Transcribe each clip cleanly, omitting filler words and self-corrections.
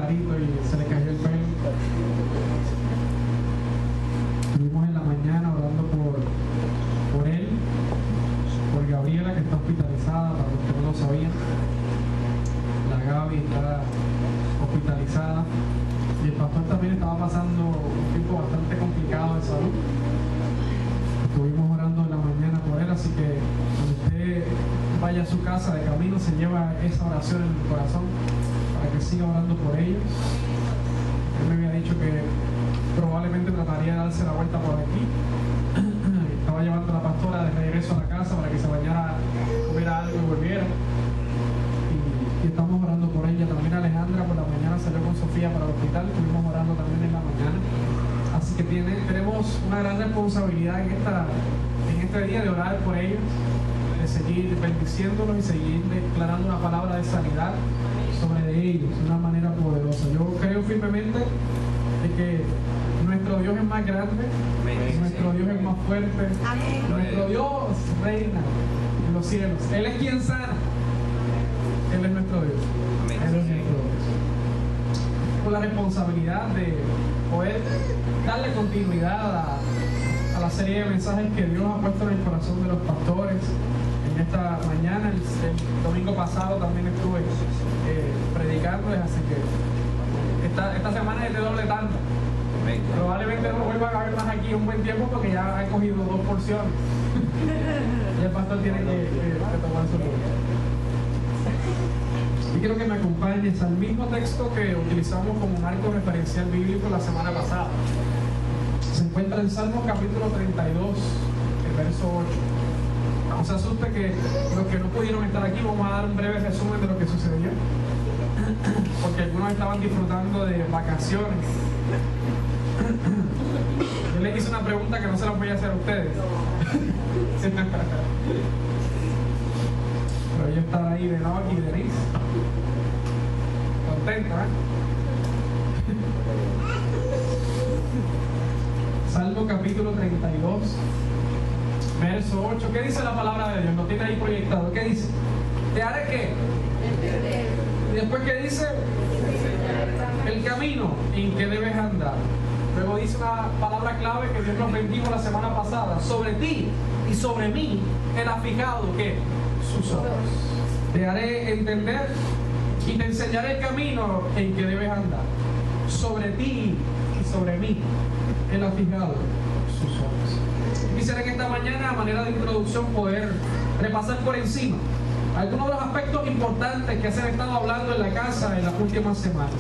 clarito y se le cayó el pelo. Estuvimos en la mañana orando por él, por Gabriela, que está hospitalizada, para los que no lo sabían. La Gaby está hospitalizada y el pastor también estaba pasando un tiempo bastante complicado de salud. Estuvimos orando en la mañana por él, así que cuando usted vaya a su casa de camino se lleva esa oración en el corazón para que siga orando por ellos. Él me había dicho que probablemente trataría de darse la vuelta por aquí. Estaba llevando a la pastora de regreso a la casa para que se bañara, comiera algo y volviera. Y estamos orando por ella. También Alejandra por la mañana salió con Sofía para el hospital. Estuvimos orando también en la mañana. Así que tenemos una gran responsabilidad en este día de orar por ellos, de seguir bendiciéndolos y seguir declarando una palabra de sanidad sobre ellos de una manera poderosa. Yo creo firmemente de que nuestro Dios es más grande, nuestro Dios es más fuerte, nuestro Dios reina en los cielos. Él es quien sana. Él es nuestro Dios. Él es nuestro Dios. Con la responsabilidad de poder darle continuidad a la serie de mensajes que Dios ha puesto en el corazón de los pastores. En esta mañana, el domingo pasado también estuve predicándoles, así que esta semana es de doble tanda. Probablemente no vuelvan a ver más aquí un buen tiempo porque ya he cogido 2 porciones. Y el pastor tiene que tomar su lugar. Y quiero que me acompañes al mismo texto que utilizamos como marco referencial bíblico la semana pasada. Se encuentra en Salmos capítulo 32, el verso 8. No se asuste que los que no pudieron estar aquí, vamos a dar un breve resumen de lo que sucedió, porque algunos estaban disfrutando de vacaciones. Yo les hice una pregunta que no se la voy a hacer a ustedes. Pero yo estaba ahí de Noah y de Denise. Contento, Salmo capítulo 32, verso 8. ¿Qué dice la palabra de Dios? Lo tiene ahí proyectado. ¿Qué dice? ¿Te haré qué? Y después, ¿qué dice? El camino en que debes andar. Luego dice una palabra clave que Dios nos bendijo la semana pasada. Sobre ti y sobre mí Él ha fijado ¿qué? Sus ojos. Te haré entender y te enseñaré el camino en que debes andar. Sobre ti y sobre mí Él ha fijado sus ojos. Quisiera que esta mañana, a manera de introducción, poder repasar por encima algunos de los aspectos importantes que se han estado hablando en la casa en las últimas semanas,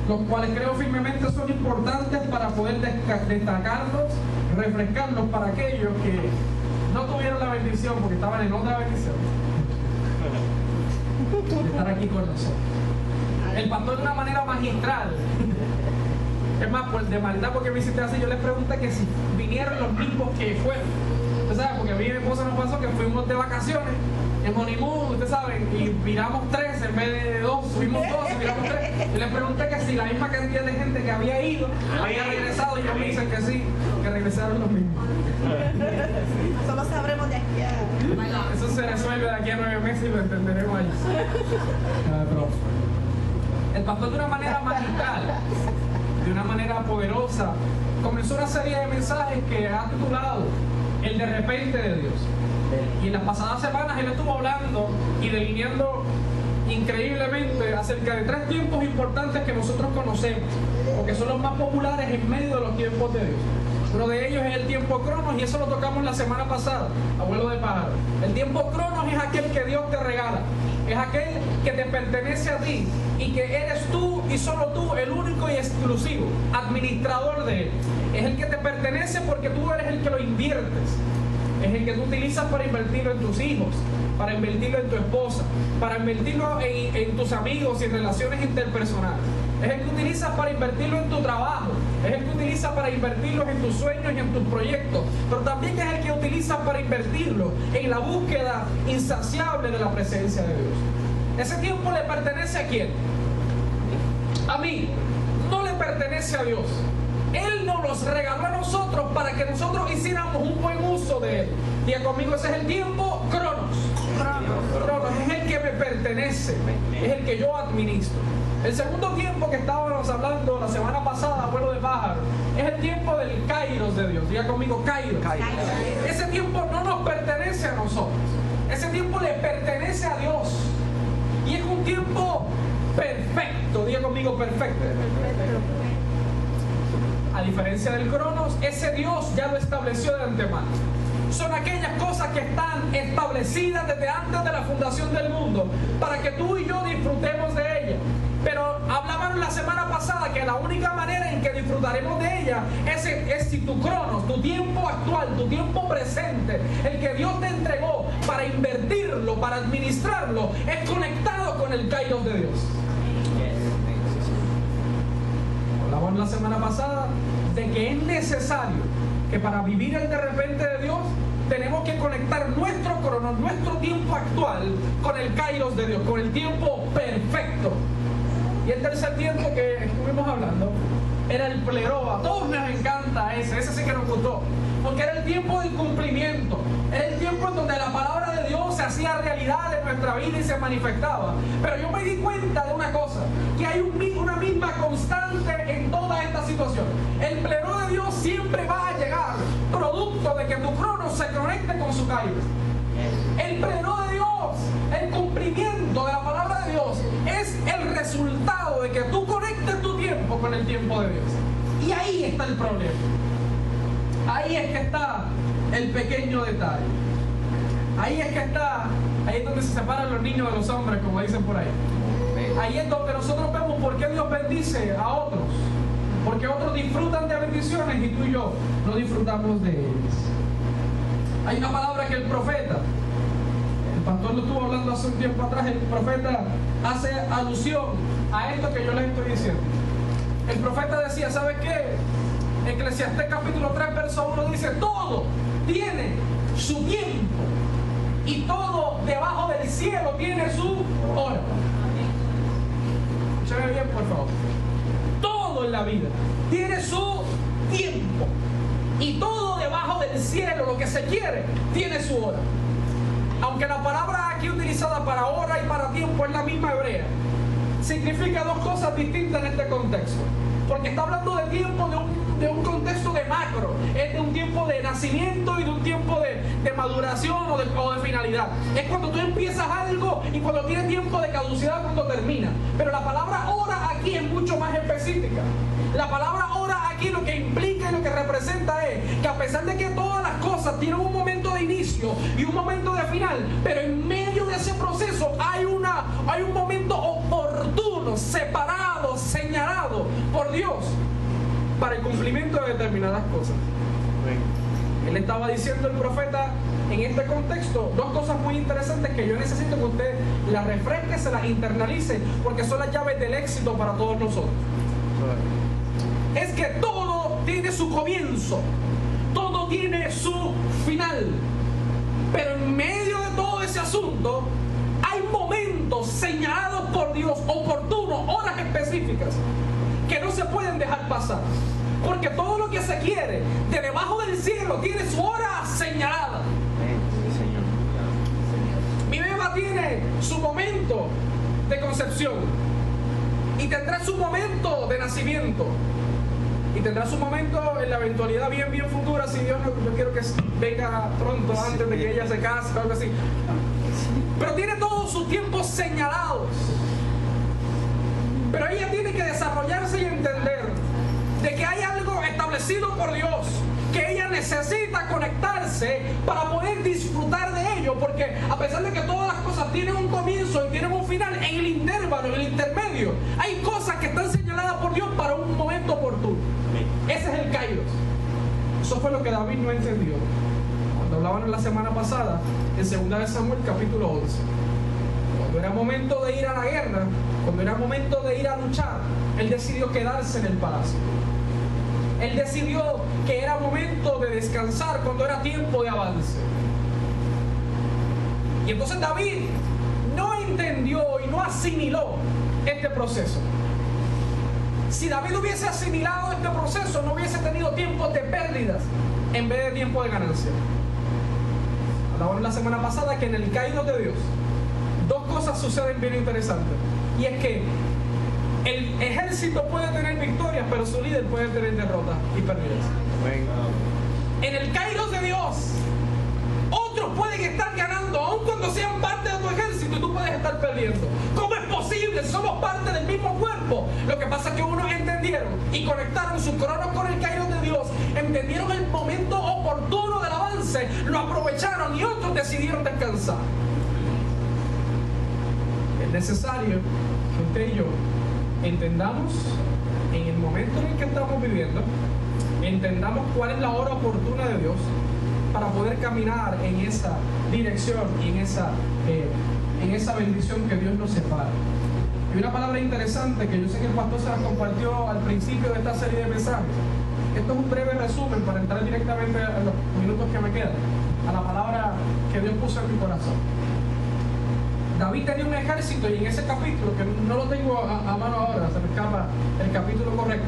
los cuales creo firmemente son importantes para poder destacarlos, refrescarlos para aquellos que no tuvieron la bendición porque estaban en otra bendición de estar aquí con nosotros. El pastor de una manera magistral, es más, pues de maldad porque me hiciste así, yo les pregunté que si vinieron los mismos que fueron. Usted sabe, porque a mí y mi esposa nos pasó que fuimos de vacaciones en honeymoon, ustedes saben, y miramos 3 en vez de 2, fuimos 2 y miramos 3. Yo les pregunté que si la misma cantidad de gente que había ido había regresado, y ellos me dicen que sí, que regresaron los mismos. Solo sabremos de aquí a... Eso se resuelve de aquí a 9 meses y lo entenderemos ahí. El pastor, de una manera magistral, de una manera poderosa, comenzó una serie de mensajes que ha titulado El de repente de Dios. Y en las pasadas semanas él estuvo hablando y delineando increíblemente acerca de 3 tiempos importantes que nosotros conocemos, o que son los más populares en medio de los tiempos de Dios. Uno de ellos es el tiempo Cronos, y eso lo tocamos la semana pasada, abuelo de pájaro. El tiempo Cronos es aquel que Dios te regala, es aquel que te pertenece a ti y que eres tú y solo tú el único y exclusivo administrador de él. Es el que te pertenece porque tú eres el que lo inviertes. Es el que tú utilizas para invertirlo en tus hijos, para invertirlo en tu esposa, para invertirlo en tus amigos y en relaciones interpersonales. Es el que utilizas para invertirlo en tu trabajo, es el que utilizas para invertirlo en tus sueños y en tus proyectos, pero también es el que utilizas para invertirlo en la búsqueda insaciable de la presencia de Dios. Ese tiempo le pertenece a ¿quién? A mí. No le pertenece a Dios. Él nos los regaló a nosotros para que nosotros hiciéramos un buen uso de él. Diga conmigo, ese es el tiempo Cronos. Cronos es el que me pertenece. pertenece, es el que yo administro. El segundo tiempo que estábamos hablando la semana pasada, abuelo de pájaro, es el tiempo del kairos de Dios. Diga conmigo, kairos. Ese tiempo no nos pertenece a nosotros. Ese tiempo le pertenece a Dios. Y es un tiempo perfecto. Diga conmigo, perfecto. A diferencia del cronos, ese Dios ya lo estableció de antemano. Son aquellas cosas que están establecidas desde antes de la fundación del mundo para que tú y yo disfrutemos de ellas. Pero hablábamos la semana pasada que la única manera en que disfrutaremos de ella es si tu cronos, tu tiempo actual, tu tiempo presente, el que Dios te entregó para invertirlo, para administrarlo, es conectado con el kairos de Dios. Hablábamos la semana pasada de que es necesario que para vivir el de repente de Dios tenemos que conectar nuestro cronos, nuestro tiempo actual con el kairos de Dios, con el tiempo perfecto. Y el tercer tiempo que estuvimos hablando era el pleroma. A todos nos encanta ese sí que nos gustó, porque era el tiempo del cumplimiento, era el tiempo en donde la palabra de Dios se hacía realidad en nuestra vida y se manifestaba. Pero yo me di cuenta de una cosa, que hay una misma constante en toda esta situación. El pleroma de Dios siempre va a llegar producto de que tu crono se conecte con su kairos. El pleroma de Dios, el cumplimiento de la palabra de Dios, es el resultado de que tú conectes tu tiempo con el tiempo de Dios. Y ahí está el problema. Ahí es que está el pequeño detalle. Ahí es donde se separan los niños de los hombres, como dicen por ahí. Ahí es donde nosotros vemos por qué Dios bendice a otros. Porque otros disfrutan de bendiciones y tú y yo no disfrutamos de ellas. Hay una palabra que el profeta, el pastor lo estuvo hablando hace un tiempo atrás, el profeta hace alusión a esto que yo les estoy diciendo. El profeta decía, ¿sabes qué? Eclesiastés capítulo 3 verso 1 dice, todo tiene su tiempo y todo debajo del cielo tiene su hora. Escúchame bien, por favor. Todo en la vida tiene su tiempo y todo debajo del cielo, lo que se quiere, tiene su hora. Aunque la palabra aquí utilizada para hora y para tiempo es la misma hebrea, significa dos cosas distintas en este contexto. Porque está hablando de tiempo de un contexto de macro, es de un tiempo de nacimiento y de un tiempo de maduración o de finalidad. Es cuando tú empiezas algo y cuando tiene tiempo de caducidad cuando termina. Pero la palabra hora aquí es mucho más específica. La palabra hora aquí lo que implica y lo que representa es que a pesar de que todas las cosas tienen un momento de inicio y un momento de final, pero en medio de ese proceso hay un momento oportuno, separado, señalado por Dios para el cumplimiento de determinadas cosas. Él estaba diciendo, el profeta, en este contexto, dos cosas muy interesantes que yo necesito que usted las refresque, se las internalice, porque son las llaves del éxito para todos nosotros. Es que todo tiene su comienzo, todo tiene su final, pero en medio de todo ese asunto hay momentos señalados por Dios, oportunos, horas específicas, que no se pueden dejar pasar. Porque todo lo que se quiere de debajo del cielo tiene su hora señalada. Mi beba tiene su momento de concepción y tendrá su momento de nacimiento y tendrá su momento en la eventualidad bien futura, si Dios no, yo quiero que venga pronto, antes de que ella se case o algo así. Pero tiene todos sus tiempos señalados. Pero ella tiene que desarrollarse y entender de que hay algo establecido por Dios, que ella necesita conectarse para poder disfrutar de ello, porque a pesar de que todas las cosas tienen un comienzo y tienen un final, en el intervalo, en el intermedio, hay cosas que están señaladas por Dios para un momento oportuno. Ese es el kairos. Eso fue lo que David no entendió cuando hablaban la semana pasada en 2 de Samuel capítulo 11. Cuando era momento de ir a la guerra, cuando era momento de ir a luchar, él decidió quedarse en el palacio. Él decidió que era momento de descansar cuando era tiempo de avance. Y entonces David no entendió y no asimiló este proceso. Si David hubiese asimilado este proceso, no hubiese tenido tiempos de pérdidas en vez de tiempo de ganancia. Hablábamos la semana pasada que en el kairos de Dios, dos cosas suceden bien interesantes. Y es que el ejército puede tener victorias, pero su líder puede tener derrotas y pérdidas. En el Kairos de Dios, otros pueden estar ganando, aun cuando sean parte de tu ejército, y tú puedes estar perdiendo. ¿Cómo es posible? Somos parte del mismo cuerpo. Lo que pasa es que unos entendieron y conectaron su crono con el Kairos de Dios, entendieron el momento oportuno del avance, lo aprovecharon, y otros decidieron descansar. Es necesario que usted y yo entendamos en el momento en el que estamos viviendo, entendamos cuál es la hora oportuna de Dios para poder caminar en esa dirección y en esa bendición que Dios nos separa. Y una palabra interesante que yo sé que el pastor se la compartió al principio de esta serie de mensajes. Esto es un breve resumen para entrar directamente a los minutos que me quedan, a la palabra que Dios puso en mi corazón. David tenía un ejército, y en ese capítulo, que no lo tengo a mano ahora, se me escapa el capítulo correcto,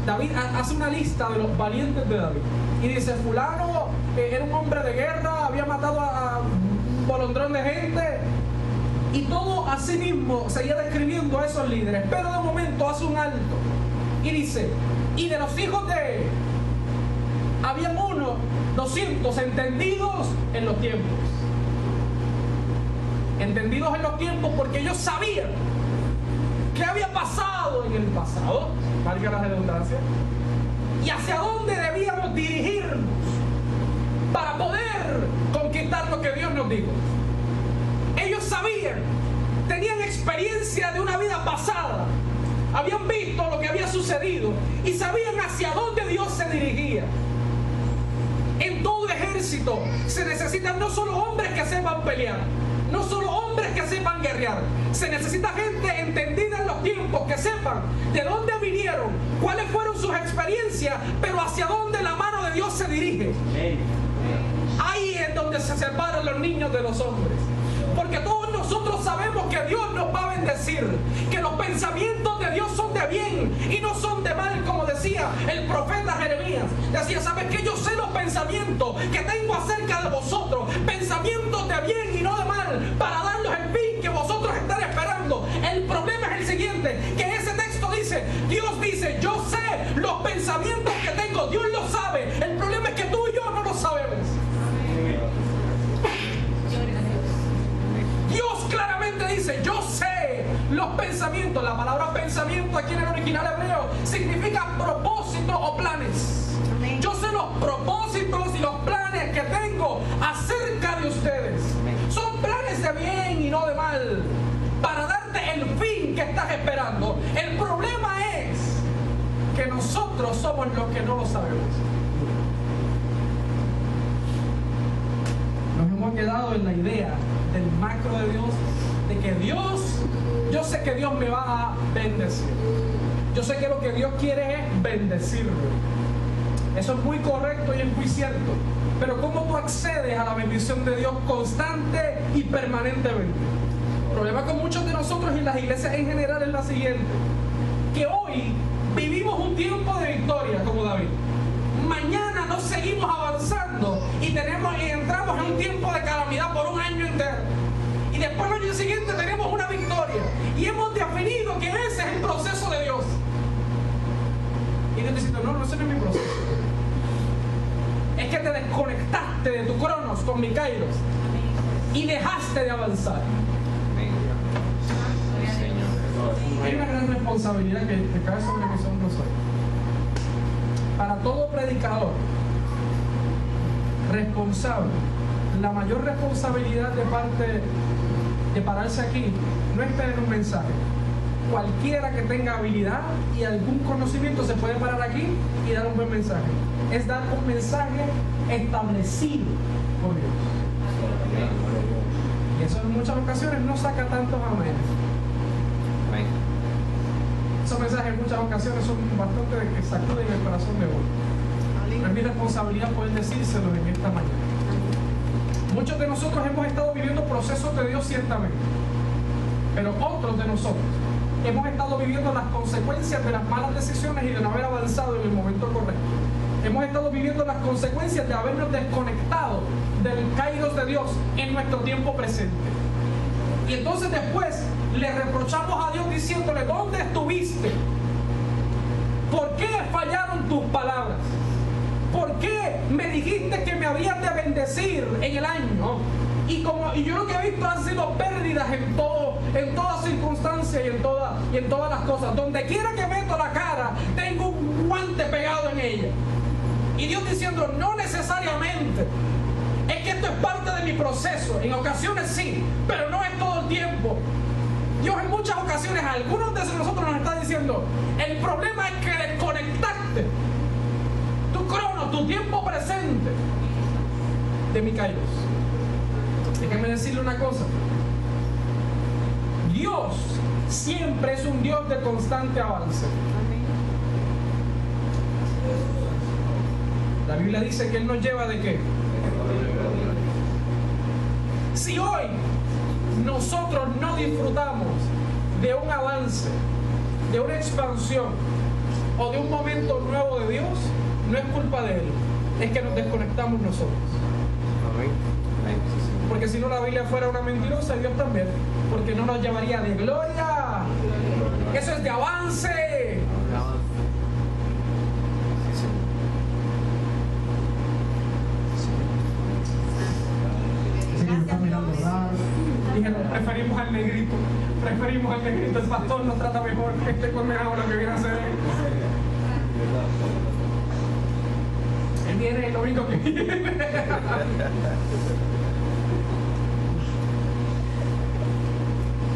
David hace una lista de los valientes de David y dice: fulano era un hombre de guerra, había matado a un bolondrón de gente, y todo así mismo seguía describiendo a esos líderes. Pero de momento hace un alto y dice: y de los hijos de él habían 200 entendidos en los tiempos. Entendidos en los tiempos, porque ellos sabían qué había pasado en el pasado, valga la redundancia, y hacia dónde debíamos dirigirnos para poder conquistar lo que Dios nos dijo. Ellos sabían, tenían experiencia de una vida pasada, habían visto lo que había sucedido y sabían hacia dónde Dios se dirigía. En todo ejército se necesitan no solo hombres que sepan pelear, no solo hombres que sepan guerrear, se necesita gente entendida en los tiempos, que sepan de dónde vinieron, cuáles fueron sus experiencias, pero hacia dónde la mano de Dios se dirige. Ahí es donde se separan los niños de los hombres, porque todos nosotros sabemos que Dios nos va a bendecir, que los pensamientos de Dios son de bien y no son de mal, como decía el profeta Jeremías. Decía: ¿sabes qué? Yo sé los pensamientos que tengo acerca de vosotros, pensamientos de bien y no de mal, para darlos el fin que vosotros están esperando. El problema es el siguiente, que ese texto dice, Dios dice: yo sé los pensamientos que tengo. Dios lo sabe, el problema es que tú y yo no lo sabemos. Dios claramente dice: yo sé los pensamientos. La palabra pensamiento aquí en el original hebreo significa propósito o planes. Yo sé los propósitos y los planes que tengo acerca de ustedes. Son planes de bien y no de mal, para darte el fin que estás esperando. El problema es que nosotros somos los que no lo sabemos. Nos hemos quedado en la idea del macro de Dios, de que Dios, yo sé que Dios me va a bendecir. Yo sé que lo que Dios quiere es bendecirme. Eso es muy correcto y es muy cierto. Pero ¿cómo tú accedes a la bendición de Dios constante y permanentemente? El problema con muchos de nosotros y las iglesias en general es la siguiente: que hoy vivimos un tiempo de victoria como David. Mañana no seguimos avanzando y entramos en un tiempo de calamidad por un año entero. Y después el año siguiente tenemos una victoria. Y hemos definido que ese es el proceso de Dios. Y Dios dice: no, ese no es mi proceso. Es que te desconectaste de tu cronos con mi kairos y dejaste de avanzar. Hay una gran responsabilidad que cae sobre mis hombros hoy. Para todo predicador responsable, la mayor responsabilidad de parte de pararse aquí no es tener un mensaje. Cualquiera que tenga habilidad y algún conocimiento se puede parar aquí y dar un buen mensaje. Es dar un mensaje establecido por Dios. Y eso en muchas ocasiones no saca tantos amenes. Esos mensajes en muchas ocasiones son bastante que sacuden el corazón de uno. Es mi responsabilidad poder decírselos en esta mañana. Muchos de nosotros hemos estado viviendo procesos de Dios ciertamente, pero otros de nosotros hemos estado viviendo las consecuencias de las malas decisiones y de no haber avanzado en el momento correcto. Hemos estado viviendo las consecuencias de habernos desconectado del kairos de Dios en nuestro tiempo presente. Y entonces después le reprochamos a Dios diciéndole: ¿dónde estuviste? ¿Por qué fallaron tus palabras? ¿Por qué me dijiste que me habías de bendecir en el año? Y yo lo que he visto han sido pérdidas en toda circunstancia y en todas las cosas. Donde quiera que meto la cara, tengo un guante pegado en ella. Y Dios diciendo: no necesariamente. Es que esto es parte de mi proceso. En ocasiones sí, pero no es todo el tiempo. Dios en muchas ocasiones, a algunos de nosotros nos está diciendo: el problema es que desconectaste tu crono, tu tiempo presente de mi kairos. Déjeme decirle una cosa: Dios siempre es un Dios de constante avance. La Biblia dice que Él nos lleva ¿de qué? Si hoy nosotros no disfrutamos de un avance, de una expansión o de un momento nuevo de Dios, no es culpa de Él, es que nos desconectamos nosotros. Porque si no, la Biblia fuera una mentirosa, Dios también, porque no nos llevaría de gloria. Eso es de avance. Dijeron: preferimos al negrito, el pastor nos trata mejor que este condenado lo que viene a hacer. Él viene el domingo que viene.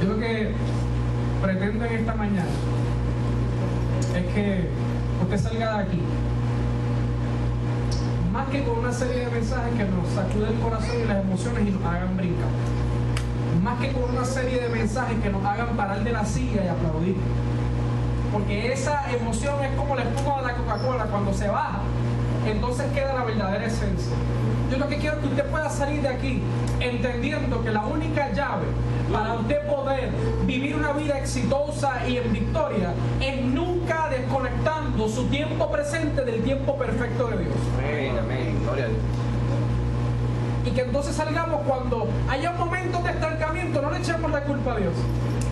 Yo lo que pretendo en esta mañana es que usted salga de aquí más que con una serie de mensajes que nos sacuden el corazón y las emociones y nos hagan brincar, más que con una serie de mensajes que nos hagan parar de la silla y aplaudir, porque esa emoción es como la espuma de la Coca-Cola: cuando se baja, entonces queda la verdadera esencia. Yo lo que quiero es que usted pueda salir de aquí entendiendo que la única llave para usted poder vivir una vida exitosa y en victoria es nunca desconectando su tiempo presente del tiempo perfecto de Dios. Amén, amén, gloria a Dios. Y que entonces salgamos, cuando haya momentos de estancamiento, no le echemos la culpa a Dios,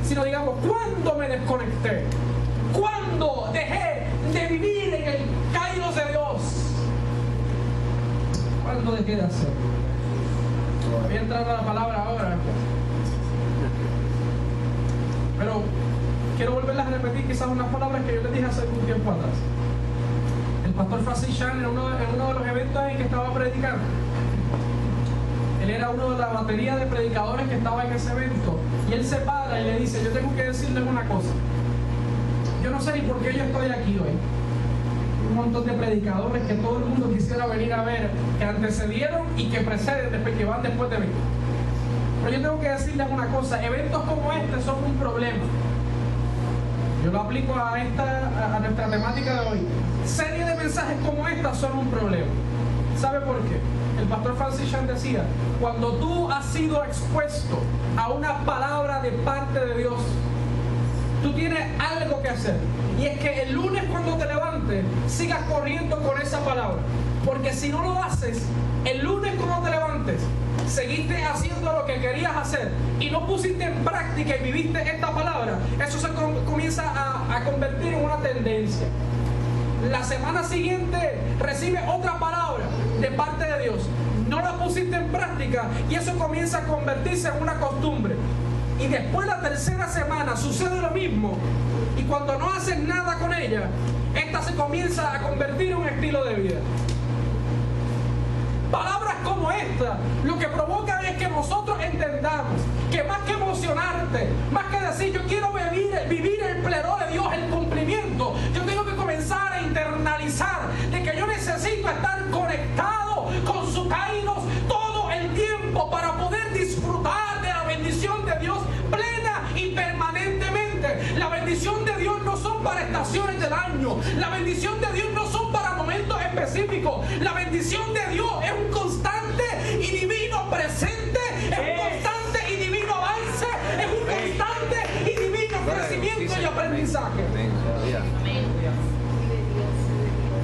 sino digamos: ¿cuándo me desconecté? ¿Cuándo dejé de vivir en el kairos de Dios? ¿Cuándo dejé de hacer? Voy a entrar a la palabra ahora, pero quiero volverlas a repetir quizás unas palabras que yo les dije hace algún tiempo atrás. El pastor Francis Chan, en uno de los eventos en que estaba predicando, él era uno de la batería de predicadores que estaba en ese evento, y él se para y le dice: yo tengo que decirles una cosa, yo no sé ni por qué yo estoy aquí hoy. Un montón de predicadores que todo el mundo quisiera venir a ver, que antecedieron y que preceden, que van después de mí. Pero yo tengo que decirles una cosa: eventos como este son un problema. Yo lo aplico a nuestra temática de hoy. Serie de mensajes como esta son un problema. ¿Sabe por qué? El pastor Francis Chan decía: cuando tú has sido expuesto a una palabra de parte de Dios, tú tienes algo que hacer, y es que el lunes cuando te levantes sigas corriendo con esa palabra, porque si no lo haces, el lunes cuando te levantes seguiste haciendo lo que querías hacer y no pusiste en práctica y viviste esta palabra, eso se comienza a convertir en una tendencia. La semana siguiente recibe otra palabra de parte de Dios, no la pusiste en práctica y eso comienza a convertirse en una costumbre. Y después la tercera semana sucede lo mismo, y cuando no haces nada con ella, esta se comienza a convertir en un estilo de vida. Palabras como esta lo que provocan es que nosotros entendamos que más que emocionarte, más que decir yo quiero vivir el pleró de Dios, el cumplimiento, yo tengo que comenzar a internalizar de que yo necesito estar conectado con su kairos todo el tiempo para poder disfrutar de la bendición de Dios plena y permanentemente. La bendición de Dios no son para estaciones del año, la bendición de Dios no son para momentos específicos, la bendición de Dios es un constante y divino presente, es un constante y divino avance, es un constante y divino crecimiento y aprendizaje.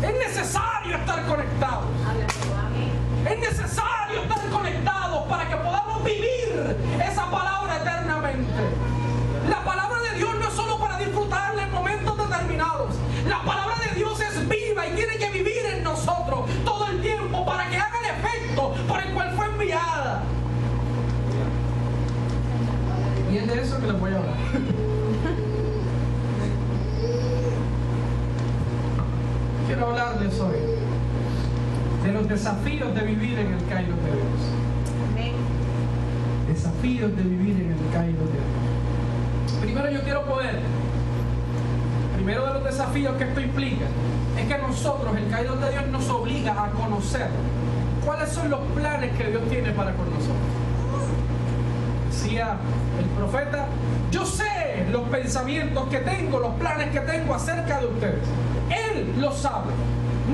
Es necesario estar conectados. Es necesario estar conectados para que podamos vivir esa palabra eternamente. Y es de eso que les voy a hablar. Quiero hablarles hoy de los desafíos de vivir en el Kairos de Dios. Amén. Desafíos de vivir en el Kairos de Dios. Primero de los desafíos que esto implica es que nosotros, el Kairos de Dios, nos obliga a conocer cuáles son los planes que Dios tiene para con nosotros. Decía el profeta: yo sé los pensamientos que tengo, los planes que tengo acerca de ustedes. Él lo sabe.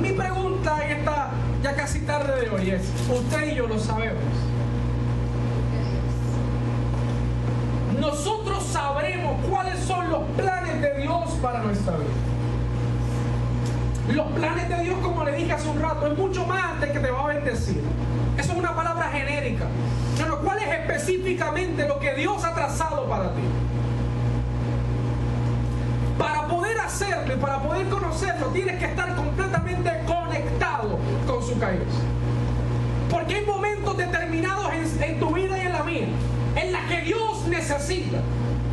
Mi pregunta en esta ya casi tarde de hoy es: usted y yo lo sabemos. Nosotros sabremos cuáles son los planes de Dios para nuestra vida. Los planes de Dios, como le dije hace un rato, es mucho más de que te va a bendecir. Eso es una palabra genérica. Pero ¿cuál es específicamente lo que Dios ha trazado para ti? Para poder hacerlo y para poder conocerlo, tienes que estar completamente conectado con su Kairos. Porque hay momentos determinados en tu vida y en la mía, en las que Dios necesita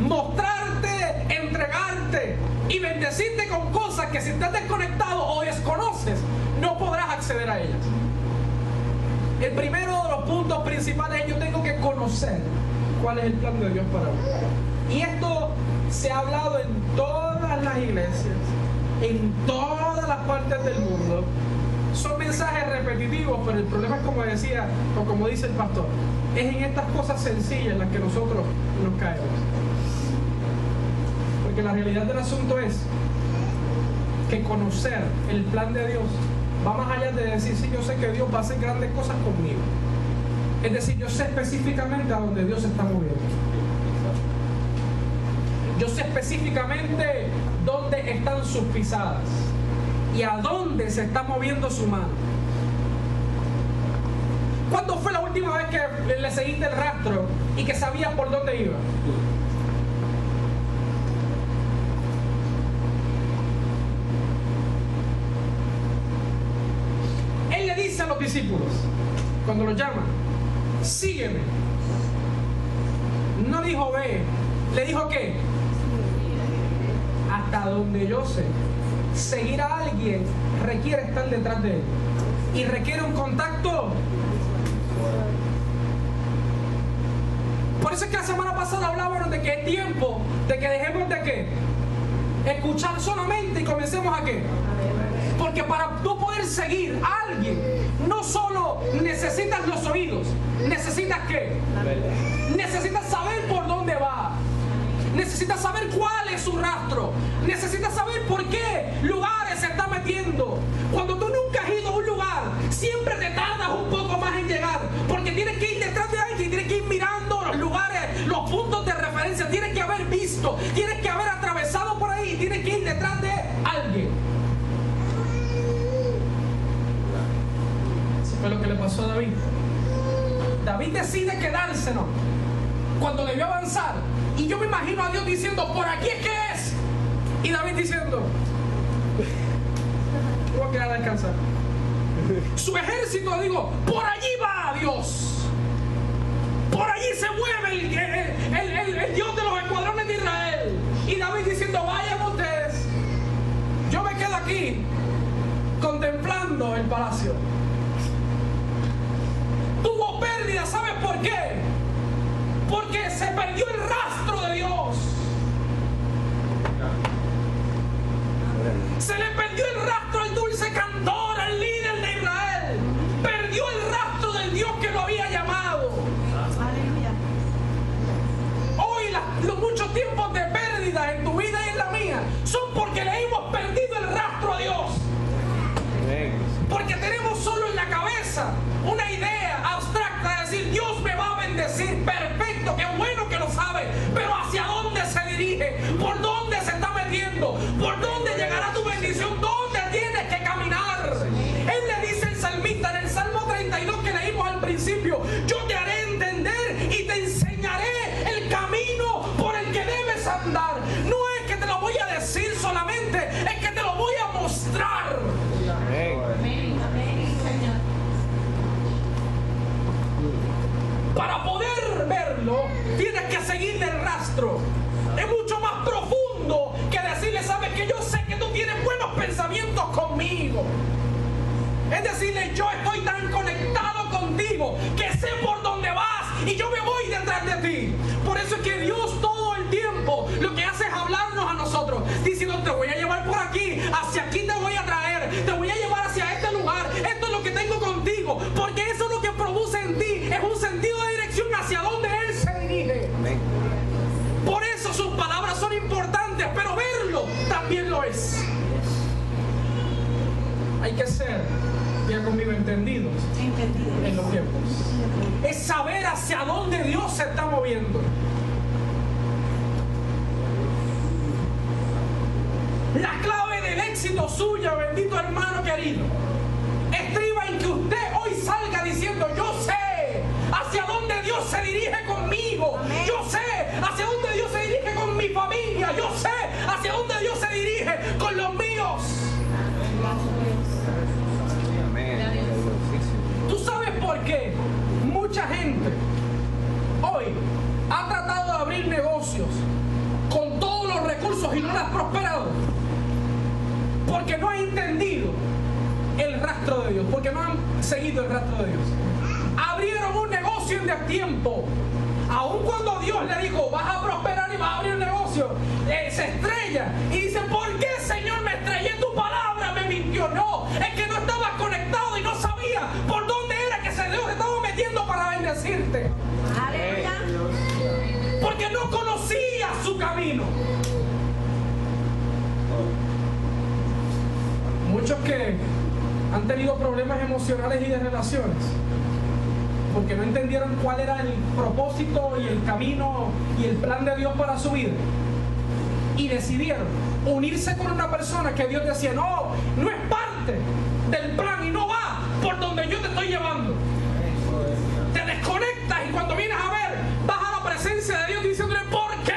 mostrarte, entregarte y bendecirte con cosas que si estás desconectado o desconoces, no podrás acceder a ellas. El primero de los puntos principales es: yo tengo que conocer cuál es el plan de Dios para mí. Y esto se ha hablado en todas las iglesias, en todas las partes del mundo. Son mensajes repetitivos, pero el problema es, como decía, o como dice el pastor, es en estas cosas sencillas en las que nosotros nos caemos. Porque la realidad del asunto es que conocer el plan de Dios va más allá de decir: sí, yo sé que Dios va a hacer grandes cosas conmigo. Es decir, yo sé específicamente a dónde Dios se está moviendo. Yo sé específicamente dónde están sus pisadas y a dónde se está moviendo su mano. ¿Cuándo fue la última vez que le seguiste el rastro y que sabías por dónde iba? Él le dice a los discípulos, cuando los llama: sígueme. No dijo ve, le dijo ¿qué? Hasta donde yo sé, seguir a alguien requiere estar detrás de él y requiere un contacto. Por eso es que la semana pasada hablábamos de que es tiempo de que dejemos de ¿qué? Escuchar solamente y comencemos a ¿qué? Porque para tú poder seguir a alguien, no solo necesitas los oídos, necesitas ¿qué? Necesitas saber por dónde va. Necesitas saber cuál es su rastro. Necesitas saber por qué lugares se está metiendo. Cuando tú nunca has ido a un lugar, siempre te tardas un poco más en llegar, porque tienes que ir detrás de alguien, tienes que ir mirando los lugares, los puntos de referencia, tienes que haber visto, tienes que haber atravesado por ahí, tienes que ir detrás de alguien. Eso fue lo que le pasó a David. David decide quedárselo cuando debió avanzar. Y yo me imagino a Dios diciendo: por aquí es que es. Y David diciendo: voy a quedar a descansar. Su ejército, digo, por allí va Dios. Por allí se mueve el Dios de los escuadrones de Israel. Y David diciendo: vayan ustedes. Yo me quedo aquí contemplando el palacio. Tuvo pérdida, ¿sabes por qué? Porque se perdió el rastro de Dios. Se le perdió el rastro al dulce cantor, al líder de Israel. Perdió el rastro del Dios que lo había llamado. Aleluya. Hoy los muchos tiempos de pérdida en tu vida y en la mía son porque le hemos perdido el rastro a Dios. Porque tenemos solo en la cabeza una idea abstracta de decir: Dios me va a bendecir. Perfecto, qué bueno que lo sabe. Pero ¿hacia dónde se dirige? ¿Por dónde se está metiendo? ¿Por dónde llegará tu bendición? ¿Dónde tienes que caminar? Él le dice al salmista en el Salmo 32 que leímos al principio: yo te haré entender y te enseñaré el camino por el que debes andar. No es que te lo voy a decir solamente, es que te lo voy a mostrar. Para poder verlo, tienes que seguir el rastro. decirle: yo estoy tan conectado contigo que sé por dónde vas y yo me voy detrás de ti. Por eso es que Dios todo el tiempo lo que hace es hablarnos a nosotros, diciendo: te voy a llevar por aquí, hacia aquí te voy a traer, te voy a llevar hacia este lugar, esto es lo que tengo contigo, porque eso es lo que produce en ti, es un sentido de dirección hacia donde Él se dirige. Amén. Por eso sus palabras son importantes, pero verlo también lo es. Hay que ser, ya conmigo, entendidos en los tiempos. Es saber hacia dónde Dios se está moviendo. La clave del éxito suya, bendito hermano querido, estriba en que usted hoy salga diciendo: yo sé hacia dónde Dios se dirige conmigo. Amén. Yo sé hacia dónde Dios se dirige con mi familia. Yo sé hacia dónde Dios se dirige con los míos. Amén. ¿Tú sabes por qué mucha gente hoy ha tratado de abrir negocios con todos los recursos y no les ha prosperado? Porque no han entendido el rastro de Dios, porque no han seguido el rastro de Dios. Abrieron un negocio en destiempo, aun cuando Dios le dijo: vas a prosperar y vas a abrir un negocio, se estrella y dice: ¿por qué, Señor, me estrellé? Tu palabra me mintió. No, es que no estabas conectado y no sabía por dónde era que Dios se estaba metiendo para bendecirte. Aleluya. Porque no conocía su camino. Muchos que han tenido problemas emocionales y de relaciones porque no entendieron cuál era el propósito y el camino y el plan de Dios para su vida, y decidieron unirse con una persona que Dios decía: no, no es parte del plan y no va por donde yo te estoy llevando. Te desconectas y cuando vienes a ver, vas a la presencia de Dios diciéndole: ¿por qué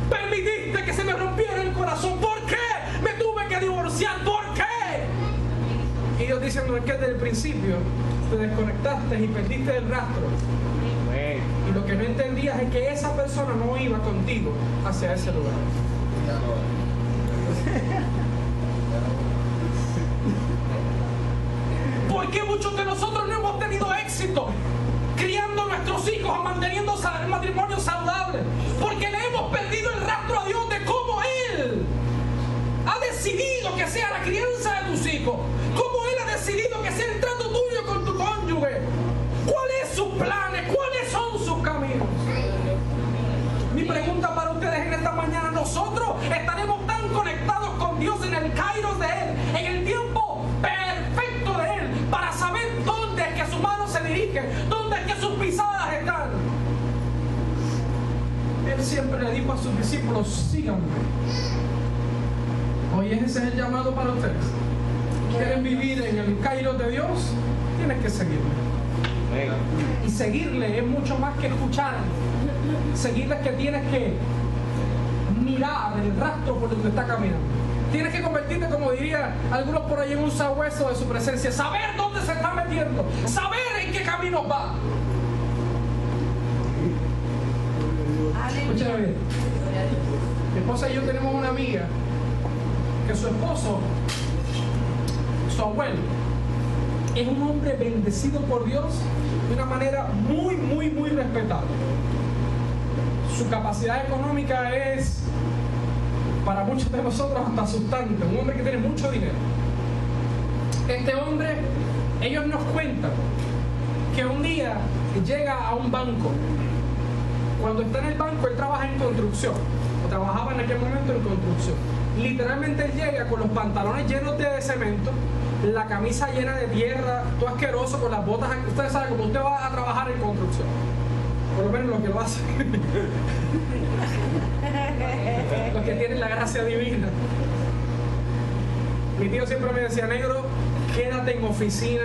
permitiste que se me rompiera el corazón? ¿Por qué me tuve que divorciar? ¿Por qué? Y Dios diciendo: es que desde el principio te desconectaste y perdiste el rastro. Y lo que no entendías es que esa persona no iba contigo hacia ese lugar. ¿Por qué muchos de nosotros no hemos tenido éxito criando a nuestros hijos o manteniendo matrimonios saludables? Porque le hemos perdido el rastro a Dios de cómo Él ha decidido que sea la crianza de tus hijos, cómo Él ha decidido que sea el trato tuyo con tu cónyuge, cuáles son sus planes, cuáles son sus caminos. Mi pregunta para ustedes en esta mañana: ¿nosotros estaremos tan conectados con Dios en el kairos de Él, en el tiempo perfecto de Él, para saber dónde es que su mano se dirige, dónde es que sus pisadas están? Él siempre le dijo a sus discípulos: síganme. Hoy ese es el llamado para ustedes. ¿Quieren vivir en el kairos de Dios? Tienes que seguirme. Y seguirle es mucho más que escuchar. Seguirle es que tienes que mirar el rastro por donde está caminando. Tienes que convertirte, como diría algunos por ahí, en un sabueso de su presencia. Saber dónde se está metiendo, saber en qué camino va. Escúchame bien. Mi esposa y yo tenemos una amiga que su esposo, su abuelo, es un hombre bendecido por Dios de una manera muy, muy, muy respetable. Su capacidad económica es, para muchos de nosotros, hasta asustante. Un hombre que tiene mucho dinero. Este hombre, ellos nos cuentan que un día llega a un banco. Cuando está en el banco, él trabaja en construcción, o trabajaba en aquel momento en construcción. Literalmente él llega con los pantalones llenos de cemento, la camisa llena de tierra, todo asqueroso, con las botas. Ustedes saben cómo usted va a trabajar en construcción, por lo menos los que lo hacen, los que tienen la gracia divina. Mi tío siempre me decía: negro, quédate en oficina,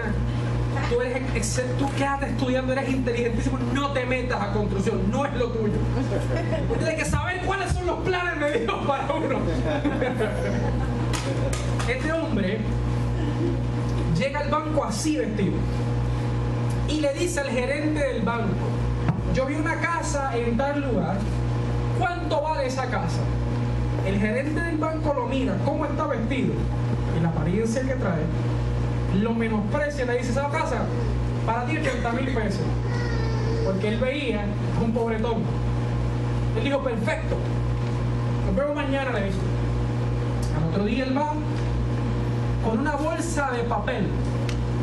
tú quédate estudiando, eres inteligentísimo, no te metas a construcción, no es lo tuyo. Usted tiene que saber cuáles son los planes de Dios para uno. Este hombre llega al banco así vestido y le dice al gerente del banco: yo vi una casa en tal lugar, ¿cuánto vale esa casa? El gerente del banco lo mira, cómo está vestido y la apariencia que trae, lo menosprecia y le dice: esa casa, para ti 80,000 pesos. Porque él veía a un pobretón. Él dijo: perfecto, nos vemos mañana, le dijo. Al otro día él va con una bolsa de papel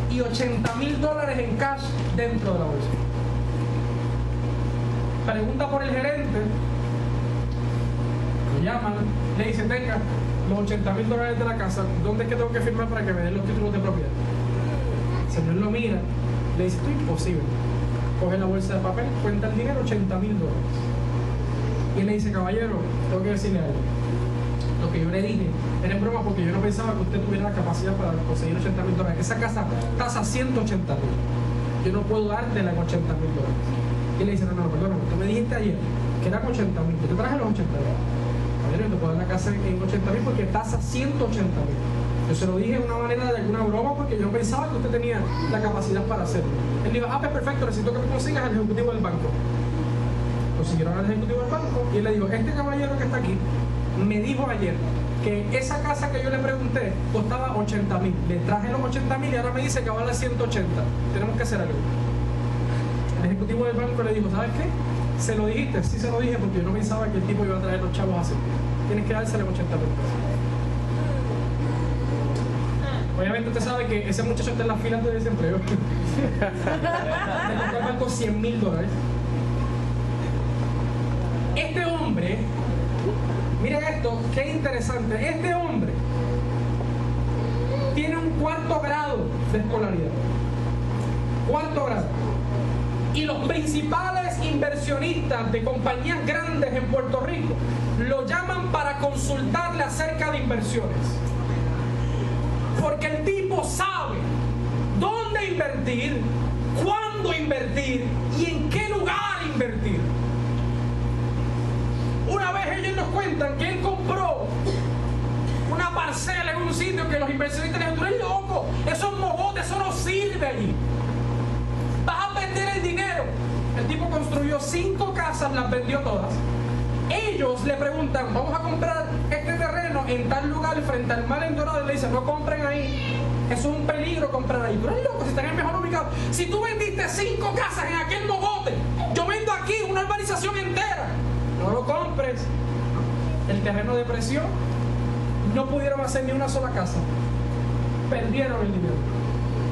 y $80,000 en cash dentro de la bolsa. Pregunta por el gerente, lo llaman, le dice: tenga los $80,000 de la casa, ¿dónde es que tengo que firmar para que me den los títulos de propiedad? El señor lo mira, le dice: esto es imposible. Coge la bolsa de papel, cuenta el dinero, $80,000. Y él le dice: caballero, tengo que decirle algo. Lo que yo le dije era en broma, porque yo no pensaba que usted tuviera la capacidad para conseguir $80,000. Esa casa tasa $180,000. Yo no puedo darte la $80,000. Y le dice: no, perdóname, tú me dijiste ayer que eran $80,000. Yo te traje los $80,000. Caballero, yo te puedo dar la casa en $80,000 porque tasa $180,000. Yo se lo dije de una manera de alguna broma, porque yo pensaba que usted tenía la capacidad para hacerlo. Él dijo: pues perfecto, necesito que me consigas al ejecutivo del banco. Consiguieron al ejecutivo del banco y él le dijo: este caballero que está aquí me dijo ayer que esa casa que yo le pregunté costaba $80,000. Le traje los $80,000 y ahora me dice que vale $180. Tenemos que hacer algo. El ejecutivo del banco le dijo: ¿sabes qué? ¿Se lo dijiste? Sí, se lo dije, porque yo no pensaba que el tipo iba a traer los chavos así. Tienes que dársele $80,000. Obviamente usted sabe que ese muchacho está en las filas de desempleo. Le costó al banco $100,000. Este hombre, miren esto, qué interesante. Este hombre tiene un 4º grado de escolaridad. 4º grado. Y los principales inversionistas de compañías grandes en Puerto Rico lo llaman para consultarle acerca de inversiones. Porque el tipo sabe dónde invertir, cuándo invertir y en qué lugar invertir. Una vez ellos nos cuentan que él compró una parcela en un sitio que los inversionistas le dijeron: tú eres loco, esos mogotes, eso no sirve allí, vas a perder el dinero. El tipo construyó 5 casas, las vendió todas. Ellos le preguntan: vamos a comprar este terreno en tal lugar frente al mar en Dorado, y le dicen: no compren ahí, eso es un peligro comprar ahí. Tú eres loco, si están en el mejor ubicado. Si tú vendiste 5 casas en aquel mogote, yo vendo aquí una urbanización entera. No lo compres. El terreno depreció, no pudieron hacer ni una sola casa, perdieron el dinero.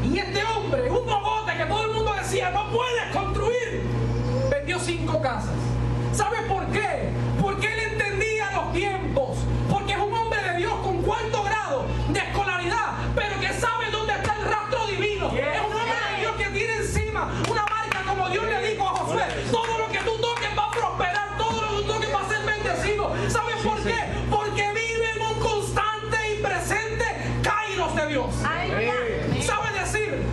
Y este hombre, un mogote que todo el mundo decía: no puedes construir, vendió 5 casas. ¿Sabe por qué? Porque él entendía los tiempos, porque es un hombre de Dios con 4º grado de escolaridad, pero que sabe dónde está el rastro divino. Es un hombre de Dios que tiene encima una marca, como Dios le dijo a Josué: todo lo que tú toques va a prosperar, todo lo que tú toques va a ser bendecido. ¿Sabes por qué? Porque vive en un constante y presente kairos de Dios. ¿Sabe decir: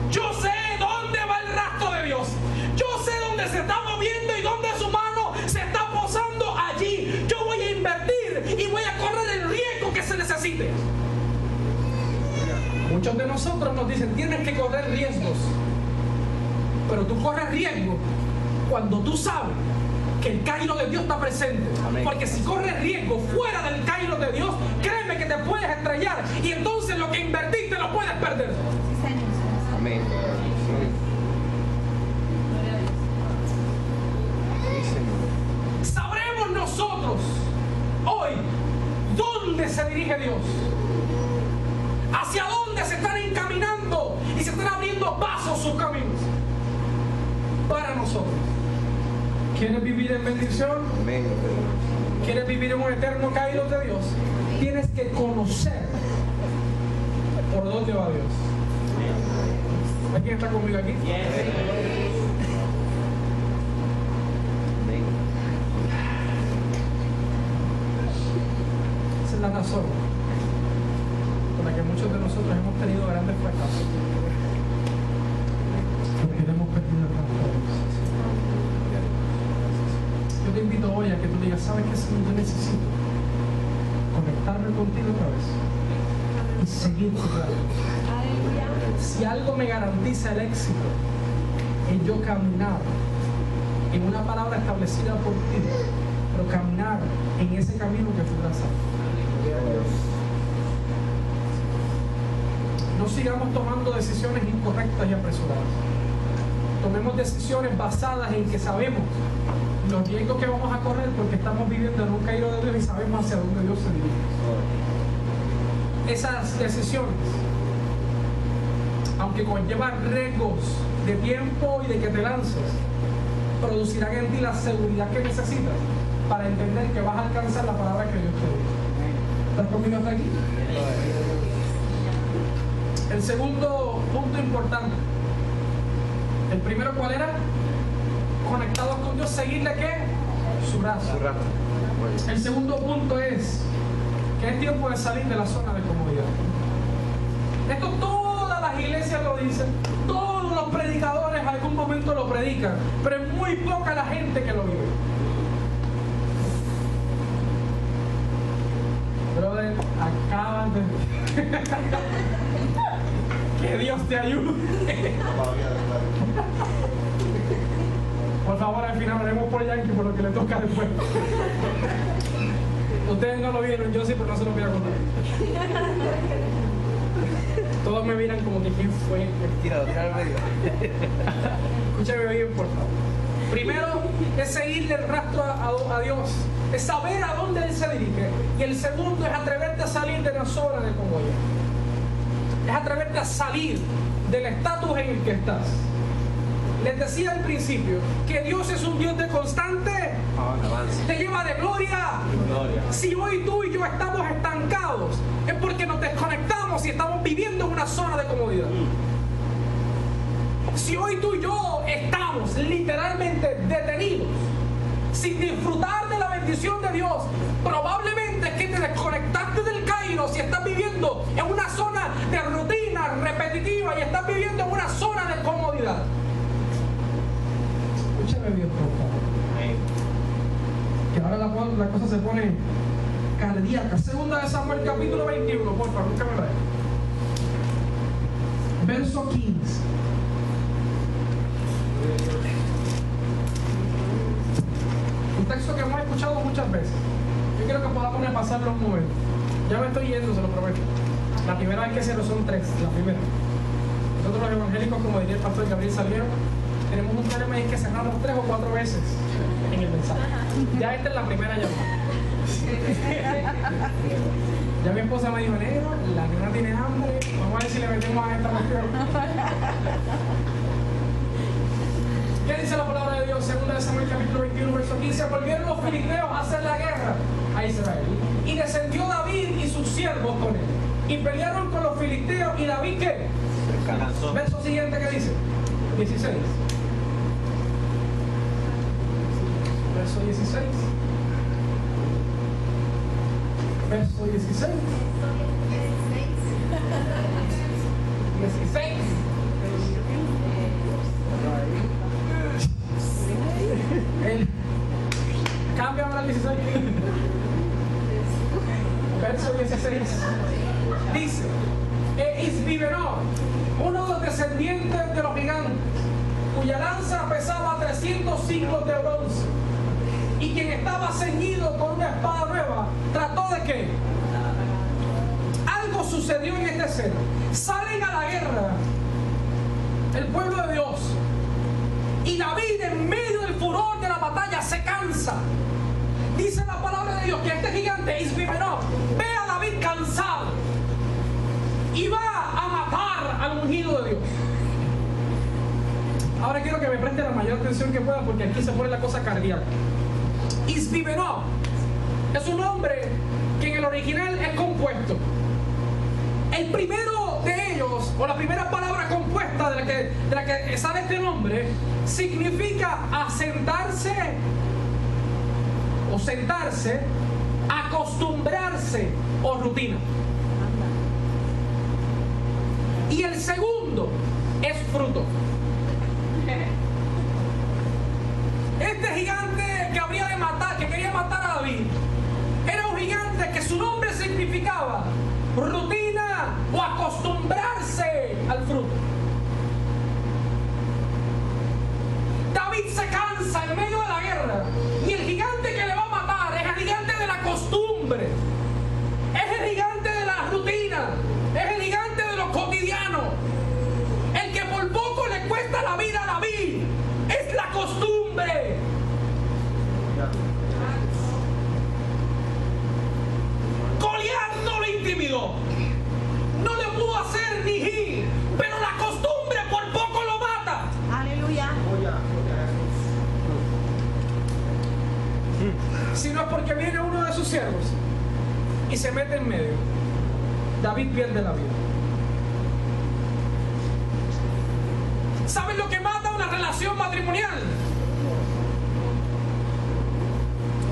yo sé dónde va el rastro de Dios, yo sé dónde se está moviendo y dónde su mano se está posando allí? Yo voy a invertir y voy a correr el riesgo que se necesite. Muchos de nosotros nos dicen: tienes que correr riesgos. Pero tú corres riesgo cuando tú sabes que el cairo de Dios está presente. Amén. Porque si corres riesgo fuera del cairo de Dios, créeme que te puedes estrellar, y entonces lo que invertiste lo puedes perder. Amén. Sabremos nosotros hoy dónde se dirige Dios, hacia dónde se están encaminando y se están abriendo pasos sus caminos para nosotros. ¿Quieres vivir en bendición? Amén. ¿Quieres vivir en un eterno caído de Dios? Tienes que conocer por dónde va Dios. ¿Alguien está conmigo aquí? Amén. Esa es la razón por la que muchos de nosotros hemos tenido grandes fracasos. Porque hemos perdido el rastro de Dios. Yo te invito hoy a que tú digas: ¿sabes qué, Señor? Yo necesito conectarme contigo otra vez y seguir tu plan. Si algo me garantiza el éxito, es yo caminar en una palabra establecida por ti, pero caminar en ese camino que tú trazas. No sigamos tomando decisiones incorrectas y apresuradas. Tomemos decisiones basadas en que sabemos los riesgos que vamos a correr porque estamos viviendo en un caído de Dios y sabemos hacia dónde Dios se dirige. Esas decisiones, aunque conllevan riesgos de tiempo y de que te lances, producirán en ti la seguridad que necesitas para entender que vas a alcanzar la palabra que Dios te dio. ¿Estás conmigo hasta aquí? El segundo punto importante. El primero, ¿cuál era? Conectados con Dios, seguirle ¿qué? Su raza. El segundo punto es que es tiempo de salir de la zona de comodidad. Esto todas las iglesias lo dicen, todos los predicadores en algún momento lo predican, pero es muy poca la gente que lo vive. Brother, acaban de... que Dios te ayude. Por favor, al final haremos por Yankee por lo que le toca después. Ustedes no lo vieron, yo sí, pero no se lo voy a contar. Todos me miran como que ¿quién fue? Tira al medio. Escúchame bien, por favor. Primero es seguirle el rastro a Dios, es saber a dónde Él se dirige. Y el segundo es atreverte a salir de la zona de comodidad. Es atreverte a salir del estatus en el que estás. Les decía al principio que Dios es un Dios de constante, te lleva de gloria. Si hoy tú y yo estamos estancados, es porque nos desconectamos y estamos viviendo en una zona de comodidad. Si hoy tú y yo estamos literalmente detenidos, sin disfrutar de la bendición de Dios, probablemente es que te desconectaste del Kairos y estás viviendo en una zona de rutina repetitiva y estás viviendo en una zona de comodidad. Escúchame bien, por favor. Que ahora la cosa se pone cardíaca. Segunda de Samuel, capítulo 21, por favor, búscame ahí. Verso 15. Un texto que hemos escuchado muchas veces. Yo quiero que podamos repasarlo un momento. Ya me estoy yendo, se lo prometo. La primera vez que se lo son tres, la primera. Nosotros los evangélicos, como diría el pastor Gabriel Salguero, tenemos un problema y es que cerramos 3 o 4 veces en el mensaje. Ya esta es la primera llamada. Ya mi esposa me dijo, negro, la nena tiene hambre, vamos a ver si le metemos a esta cuestión. ¿Qué dice la palabra de Dios? Segunda de Samuel capítulo 21, verso 15. Volvieron los filisteos a hacer la guerra a Israel. Y descendió David y sus siervos con él. Y pelearon con los filisteos. ¿Y David qué? Verso siguiente, ¿qué dice? 16. Verso 16. Verso 16. 16. Cambia ahora al 16. Verso 16. Dice: Isbibenó, uno de los descendientes de los gigantes, cuya lanza pesaba 300 ciclos de bronce, y quien estaba ceñido con una espada nueva, trató de que algo sucedió en esta escena. Salen a la guerra el pueblo de Dios, y David, en medio del furor de la batalla, se cansa. Dice la palabra de Dios que este gigante Isbibenó ve a David cansado y va a matar al ungido de Dios. Ahora quiero que me preste la mayor atención que pueda, porque aquí se pone la cosa cardíaca. Isbibenó es un nombre que en el original es compuesto. El primero de ellos, o la primera palabra compuesta de la que sale este nombre, significa asentarse o sentarse, acostumbrarse o rutina. Y el segundo es fruto. Este gigante que habría de matar, que quería matar a David, era un gigante que su nombre significaba rutina o acostumbrarse al fruto. David se cansa en medio de la guerra, y el gigante que le va a matar es el gigante de la costumbre, es el gigante de la rutina, es el gigante de lo cotidiano. porque viene uno de sus siervos y se mete en medio. David pierde la vida. ¿Saben lo que mata una relación matrimonial?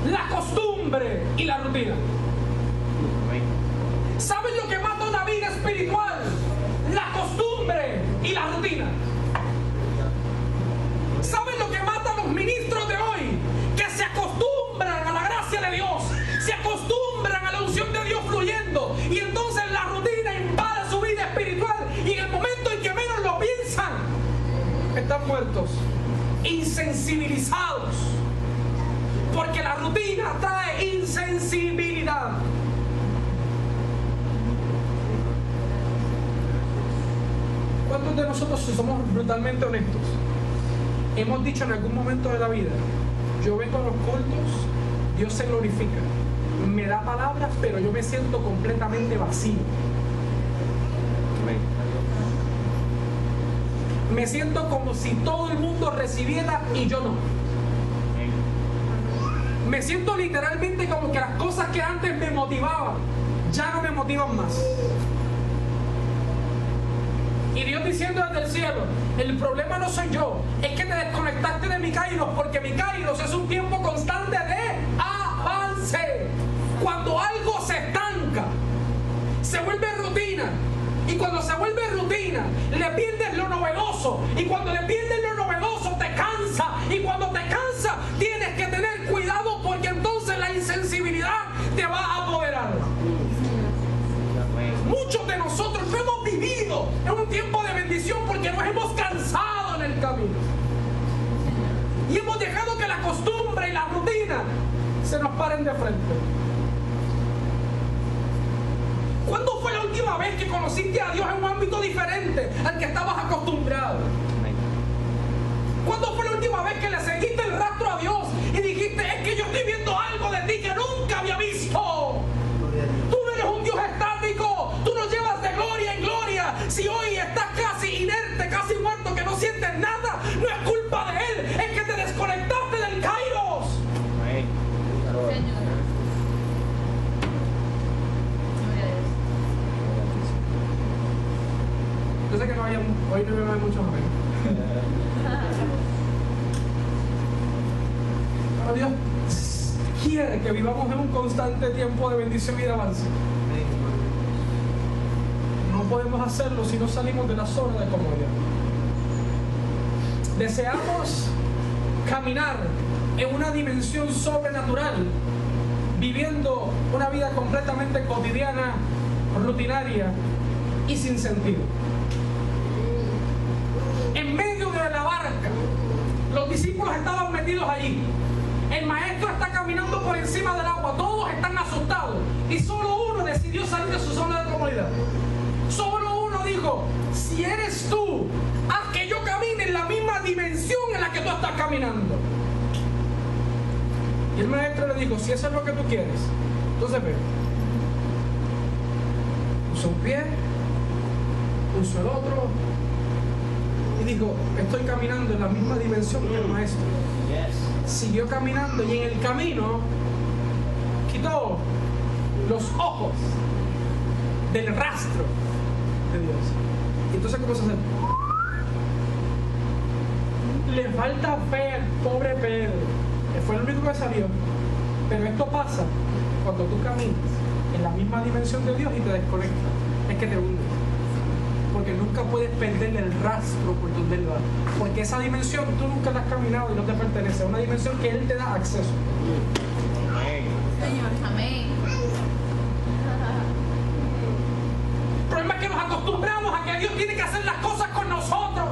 La costumbre y la rutina. ¿Saben lo que mata una vida espiritual? La costumbre y la rutina. ¿Saben lo que mata a los ministros de hoy? Que se acostumbran a la gracia de Dios, se acostumbran a la unción de Dios fluyendo, y entonces la rutina invade su vida espiritual, y en el momento en que menos lo piensan, están muertos, insensibilizados, porque la rutina trae insensibilidad. ¿Cuántos de nosotros, si somos brutalmente honestos, hemos dicho en algún momento de la vida: yo vengo a los cultos, Dios se glorifica, me da palabras, pero yo me siento completamente vacío? Me siento como si todo el mundo recibiera y yo no. Me siento literalmente como que las cosas que antes me motivaban ya no me motivan más. Y Dios diciendo desde el cielo: el problema no soy yo, es que te desconectaste de mi kairos, porque mi kairos es un tiempo constante de avance. Cuando algo se estanca, se vuelve rutina, y cuando se vuelve rutina, le pierdes lo novedoso, y cuando le pierdes lo novedoso te cansa, y cuando te cansa tienes que tener cuidado, porque entonces la insensibilidad te va a apoderar. Muchos de nosotros no hemos vivido en un tiempo de bendición porque nos hemos cansado en el camino, y hemos dejado que la costumbre y la rutina se nos paren de frente. ¿Cuándo fue la última vez que conociste a Dios en un ámbito diferente al que estabas acostumbrado? ¿Cuándo fue la última vez que le seguiste el rastro a Dios y dijiste: es que yo estoy viendo algo de ti que nunca había visto? Tú no eres un Dios estático, tú nos llevas de gloria en gloria. Si hoy estás casi inerte, casi muerto, que no sientes nada, no es culpa de Él, es que te desconectaste del kairos. Yo sé que hoy no me hay muchos amigos. Pero Dios quiere que vivamos en un constante tiempo de bendición y de avance. No podemos hacerlo si no salimos de la zona de comodidad. Deseamos caminar en una dimensión sobrenatural, viviendo una vida completamente cotidiana, rutinaria y sin sentido. En medio de la barca, los discípulos estaban metidos allí. El maestro está caminando por encima del agua, todos están asustados, y solo uno decidió salir de su zona de comodidad. Solo uno dijo: si eres tú, haz que yo camine en la misma dimensión en la que tú estás caminando. Y el maestro le dijo: si eso es lo que tú quieres, entonces ve. Puso un pie, puso el otro, y dijo: estoy caminando en la misma dimensión que el maestro. Siguió caminando, y en el camino quitó los ojos del rastro de Dios. Y entonces comenzó a hacer: le falta fe al pobre Pedro. Fue el único que salió. Pero esto pasa cuando tú caminas en la misma dimensión de Dios y te desconectas. Es que te hundes, porque nunca puedes perderle el rastro por donde Él va, porque esa dimensión tú nunca la has caminado y no te pertenece. Es una dimensión que Él te da acceso. Señor, amén. El problema es que nos acostumbramos a que Dios tiene que hacer las cosas con nosotros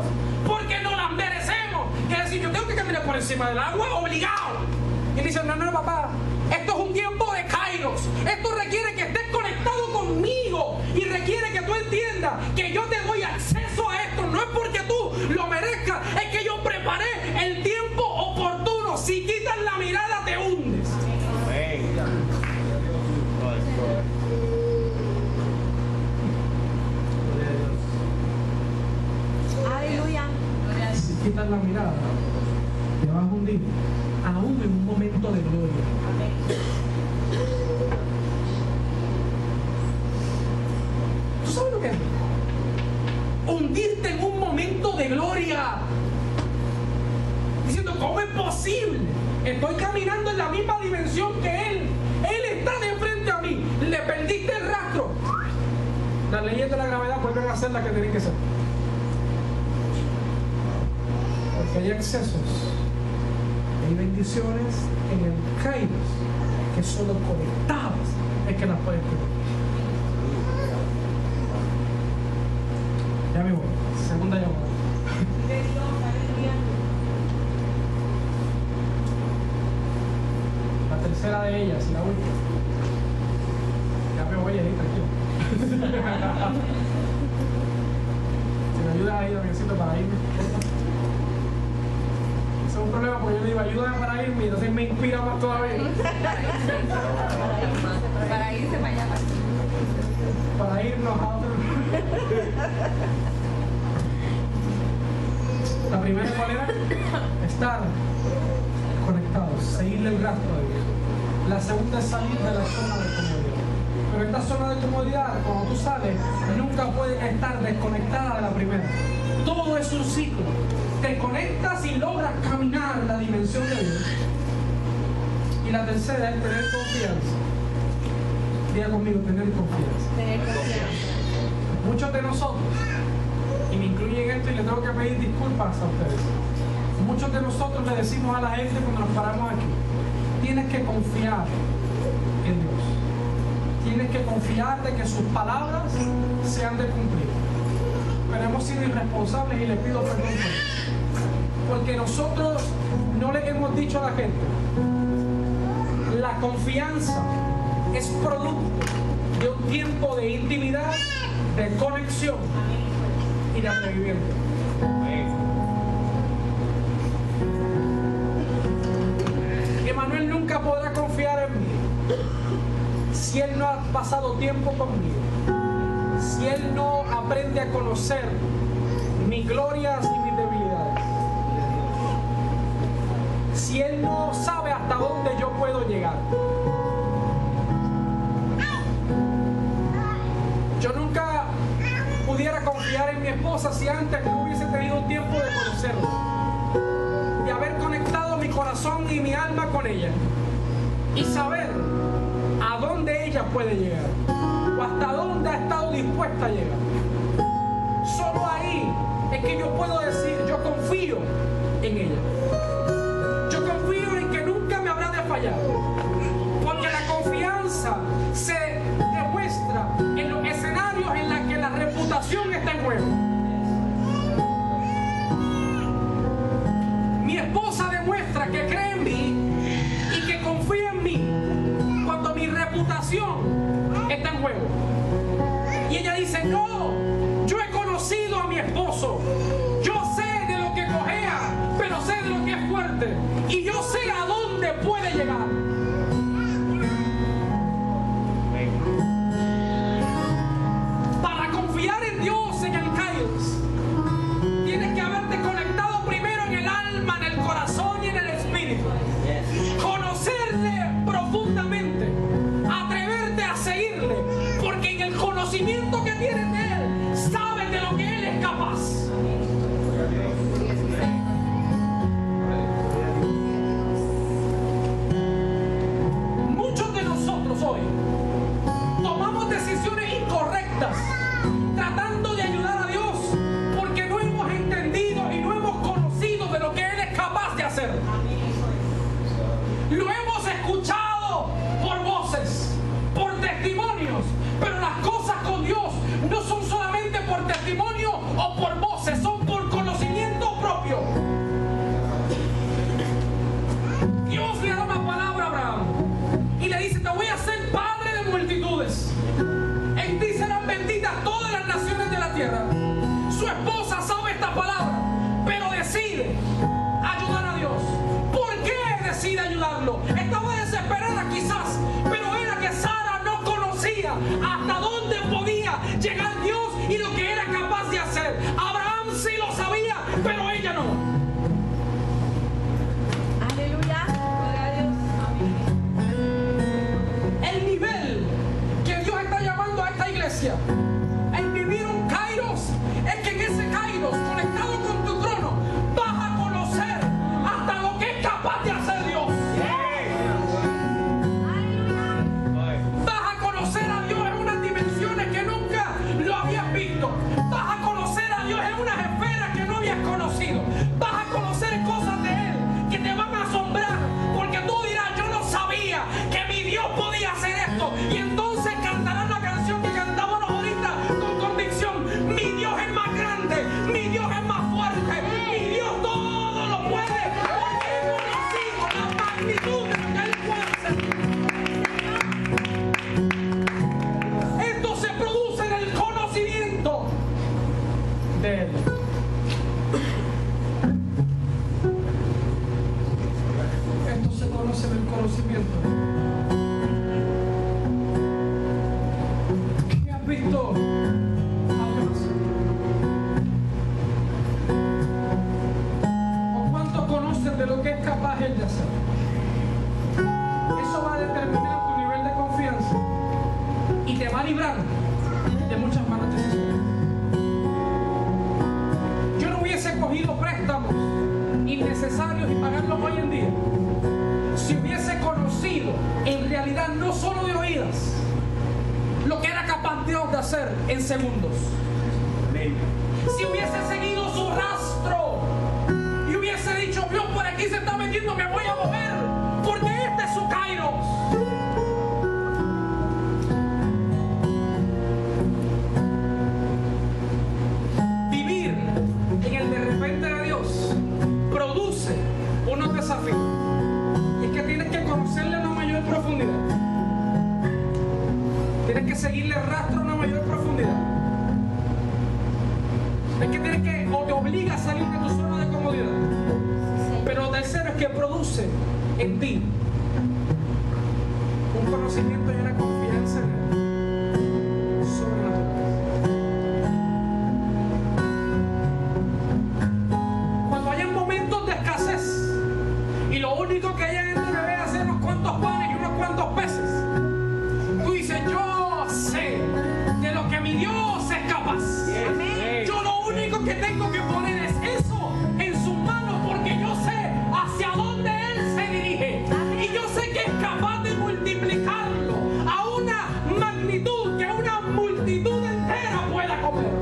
porque no las merecemos. Es decir, yo tengo que caminar por encima del agua obligado. Y Él dice: no, papá, esto es un tiempo de kairos. Esto requiere que estés conectado conmigo, y requiere que tú entiendas que yo te doy acceso a esto. No es porque tú lo merezcas, es que yo preparé el tiempo oportuno. Si quitas la mirada, te hundes. Aleluya. Si quitas la mirada, te vas a hundir, aún en un momento de gloria. hundirte en un momento de gloria, diciendo: ¿cómo es posible? Estoy caminando en la misma dimensión que Él. Él está de frente a mí. Le perdiste el rastro. Las leyes de la gravedad vuelven a ser las que tienen que ser. Porque hay excesos, hay bendiciones en el Kairos que solo conectadas es que las puedes tener. Ya me voy. Segunda llamada. La tercera de ellas y la última. Ya me voy ahí, tranquilo. Si me ayudas ahí, Damiancito, para irme. Ese es un problema porque yo le digo: ayúdame para irme, y entonces me inspira más todavía. Para irse para allá. Para irnos a otro. La primera, ¿cuál era? Estar conectados, seguirle el rastro de Dios. La segunda es salir de la zona de comodidad. Pero esta zona de comodidad, cuando tú sales, nunca puedes estar desconectada de la primera. Todo es un ciclo. Te conectas y logras caminar la dimensión de Dios. Y la tercera es tener confianza. Diga conmigo: tener confianza. Tener confianza. Muchos de nosotros, y me incluyen esto y le tengo que pedir disculpas a ustedes, muchos de nosotros le decimos a la gente cuando nos paramos aquí: tienes que confiar en Dios. Tienes que confiar de que sus palabras se han de cumplir. Pero hemos sido irresponsables y les pido perdón por eso. Porque nosotros no le hemos dicho a la gente: la confianza es producto de un tiempo de intimidad, de conexión y de atrevimiento. Emanuel nunca podrá confiar en mí si él no ha pasado tiempo conmigo, si él no aprende a conocer mis glorias y mis debilidades, si él no sabe hasta dónde yo puedo llegar. Yo nunca pudiera confiar en mi esposa si antes no hubiese tenido un tiempo de conocerla, de haber conectado mi corazón y mi alma con ella y saber a dónde ella puede llegar o hasta dónde ha estado dispuesta a llegar. Solo ahí es que yo puedo decir: yo confío en ella. Yo confío en que nunca me habrá de fallar, porque la confianza se demuestra en los escenarios en los que la reputación está en juego. Mi esposa demuestra que cree en mí y que confía en mí cuando mi reputación está en juego. Y ella dice: no, yo he conocido a mi esposo, yo sé de lo que cojea, pero sé de lo que es fuerte, y yo sé a dónde puede llegar. Para confiar en Dios en el Kairos, tienes que haberte conectado primero en el alma, en el corazón y en el espíritu. Conocerle profundamente, atreverte a seguirle, porque en el conocimiento que tienes de Él, sabes de lo que Él es capaz. Y entonces cantarán la canción que cantábamos ahorita con convicción. Mi Dios es más grande, mi Dios es más fuerte, mi Dios todo lo puede. Porque he conocido la magnitud de lo que Él puede hacer. Esto se produce en el conocimiento de Él. Esto se conoce en el conocimiento. ¿Qué has visto a Dios? ¿O cuánto conoces de lo que es capaz Él de hacer? Eso va a determinar tu nivel de confianza y te va a librar de muchas malas decisiones. Yo no hubiese cogido préstamos innecesarios y pagarlos hoy en día si hubiese conocido en realidad, no solo de oídas, lo que era capaz Dios de hacer en segundos. Si hubiese seguido su rastro y hubiese dicho, Dios por aquí se está metiendo, me voy a mover porque este es su kairos. Vivir en el de repente de Dios produce unos desafíos. Y es que tienes que conocerle a una mayor profundidad. Tienes que seguirle el rastro a una mayor profundidad. Es que tienes que, o te obliga a salir de tu zona de comodidad. Pero lo tercero es que produce en ti un conocimiento y una confianza en Él sobrenatural. Cuando hayan momentos de escasez y lo único que haya en tu bebé es hacer unos cuantos panes y unos cuantos peces, tú dices, yo sé de lo que mi Dios es capaz. Yo lo único que tengo que poner es eso en sus manos, porque yo sé hacia dónde Él se dirige. Y yo sé que es capaz de multiplicarlo a una magnitud que una multitud entera pueda comer.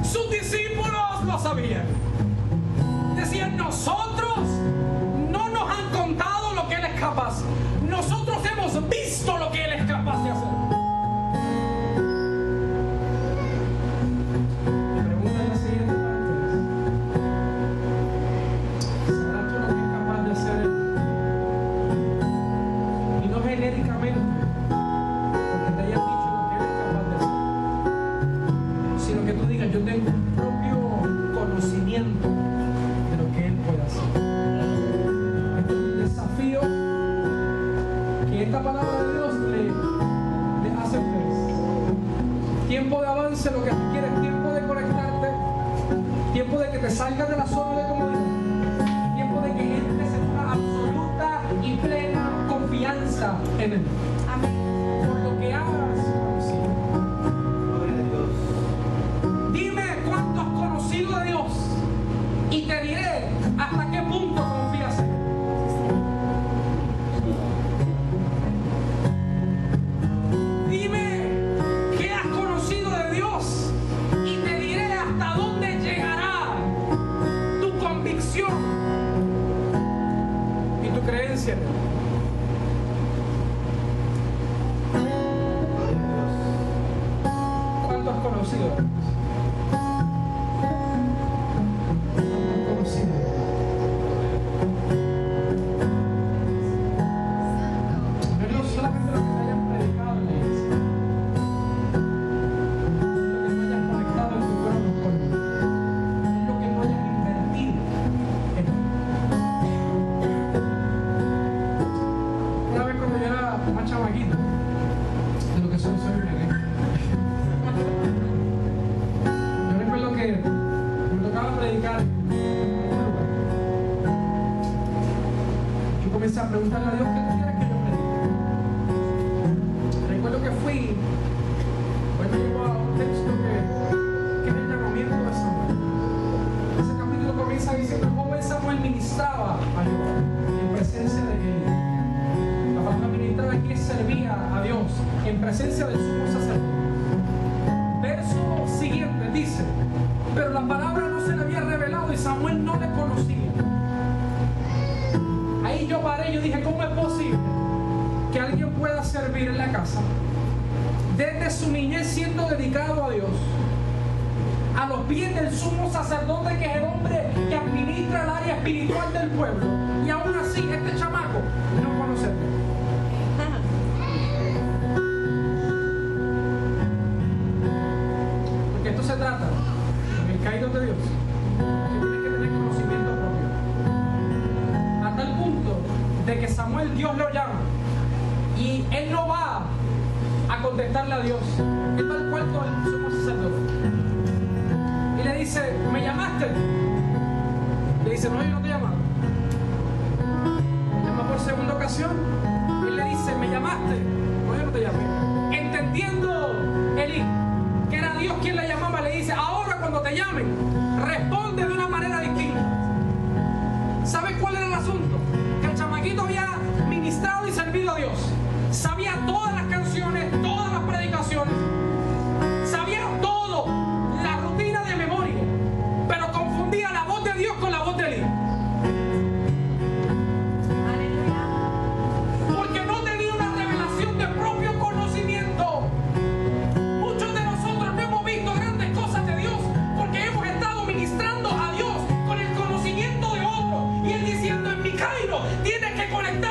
Sus discípulos lo sabían. Decían, nosotros no nos han contado lo que Él es capaz. Nosotros hemos visto lo que Él es capaz de hacer. Mi pregunta es la siguiente parte. ¿Sabrás tú lo que es capaz de hacer Él? Y no genéricamente, porque te hayan dicho lo que Él es capaz de hacer, sino que tú digas, yo tengo un propio conocimiento de lo que Él puede hacer. Esto es un desafío que esta palabra de Dios le hace a ustedes. Tiempo de avance, lo que tú quieres, tiempo de conectarte, tiempo de que te salgas de la zona de comodidad, tiempo de que entres en una absoluta y plena confianza en Él. Amén. Por lo que hagas, conocido. Dime cuánto has conocido de Dios y te diré hasta qué punto confías en Él. Dime qué has conocido de Dios y te diré hasta dónde llegará tu convicción y tu creencia en Él. ¿Cuánto has conocido de Dios? ¿Cuánto has conocido de Dios? No es solamente lo que te hayan predicado en la iglesia, es lo que no hayas conectado en tu corazón con Él, es lo que no hayas invertido en Él. Una vez cuando yo era más chamaquito, de lo que soy un nene, yo recuerdo que me tocaba predicar en un lugar. Yo comencé a preguntarle a Dios, ¿qué tú quieres que yo predique? Recuerdo que fui, pues me llevó a un texto que es el llamamiento de Samuel. Ese capítulo comienza diciendo, el joven Samuel ministraba a Jehová en presencia de Eli. La palabra ministrar aquí es servía a Dios en presencia del sumo sacerdote. Verso siguiente dice, pero la palabra no se le había revelado y Samuel no le conocía. Ahí yo paré y yo dije, ¿cómo es posible que alguien pueda servir en la casa desde su niñez siendo dedicado a Dios, a los pies del sumo sacerdote, que es el hombre que administra el área espiritual del pueblo, y aún así este chamaco no conoce a Dios? Porque esto se trata, en el caído de Dios, que tiene que tener conocimiento propio, a tal punto de que Samuel, Dios lo llama y él no va a contestarle a Dios, es tal cual todo el sumo sacerdote, y le dice, ¿me llamaste? Le dice, no, yo no te he llamado. Llama por segunda ocasión, él le dice, ¿me llamaste? No, yo no te llamé. Entendiendo Elí que era Dios quien le llamaba, le dice, ahora cuando te llamen, responde de una manera distinta. ¿Sabes cuál era el asunto? Que el chamaquito había ministrado y servido a Dios, sabía todas las canciones, todas las predicaciones, sabía todo, la rutina de memoria, pero confundía la voz de Dios con la voz de Elí. Porque no tenía una revelación de propio conocimiento. Muchos de nosotros no hemos visto grandes cosas de Dios porque hemos estado ministrando a Dios con el conocimiento de otro, y él diciendo, en mi Cairo tienes que conectar